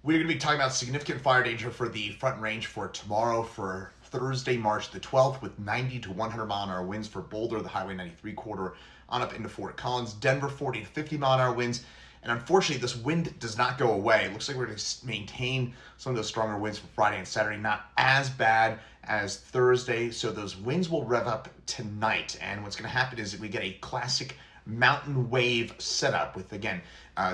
We're going to be talking about significant fire danger for the Front Range for tomorrow, for Thursday, March the 12th, with 90 to 100 mile an hour winds for Boulder, the Highway 93 corridor, on up into Fort Collins. Denver, 40 to 50 mile an hour winds. And unfortunately, this wind does not go away. It looks like we're going to maintain some of those stronger winds for Friday and Saturday, not as bad as Thursday. So those winds will rev up tonight. And what's going to happen is we get a classic mountain wave setup with, again,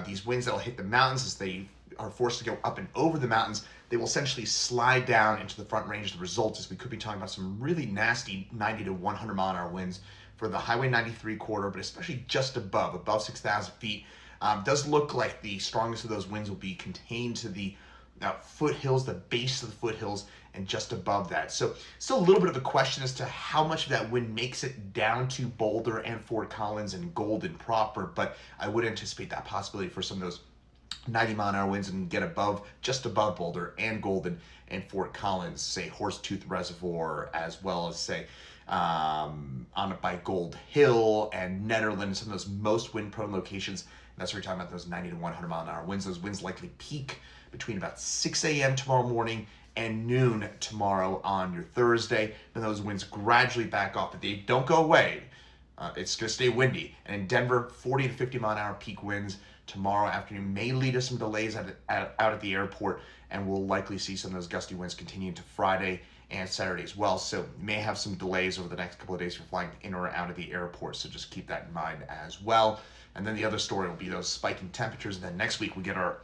these winds that will hit the mountains as they are forced to go up and over the mountains. They will essentially slide down into the Front Range. The result is we could be talking about some really nasty 90 to 100 mile an hour winds for the Highway 93 corridor, but especially just above 6,000 feet. Does look like the strongest of those winds will be contained to the foothills, the base of the foothills, and just above that. So still a little bit of a question as to how much of that wind makes it down to Boulder and Fort Collins and Golden proper, but I would anticipate that possibility for some of those 90 mile an hour winds and get just above Boulder and Golden and Fort Collins, say Horsetooth Reservoir, as well as say on up by Gold Hill and Netherland, some of those most wind prone locations. That's where we're talking about those 90 to 100 mile an hour winds. Those winds likely peak between about 6 a.m. tomorrow morning and noon tomorrow on your Thursday. Then those winds gradually back off, but they don't go away. It's going to stay windy. And in Denver, 40 to 50 mile an hour peak winds tomorrow afternoon may lead to some delays out at the airport, and we'll likely see some of those gusty winds continue into Friday and Saturday as well. So you may have some delays over the next couple of days for flying in or out of the airport. So just keep that in mind as well. And then the other story will be those spiking temperatures. And then next week we get our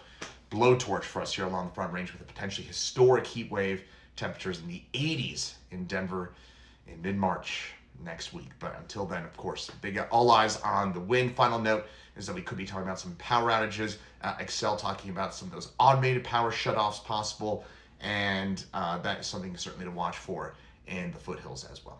blowtorch for us here along the Front Range with a potentially historic heat wave, temperatures in the 80s in Denver in mid-March next week. But until then, of course, all eyes on the wind. Final note is that we could be talking about some power outages. Excel talking about some of those automated power shutoffs possible, and that is something certainly to watch for in the foothills as well.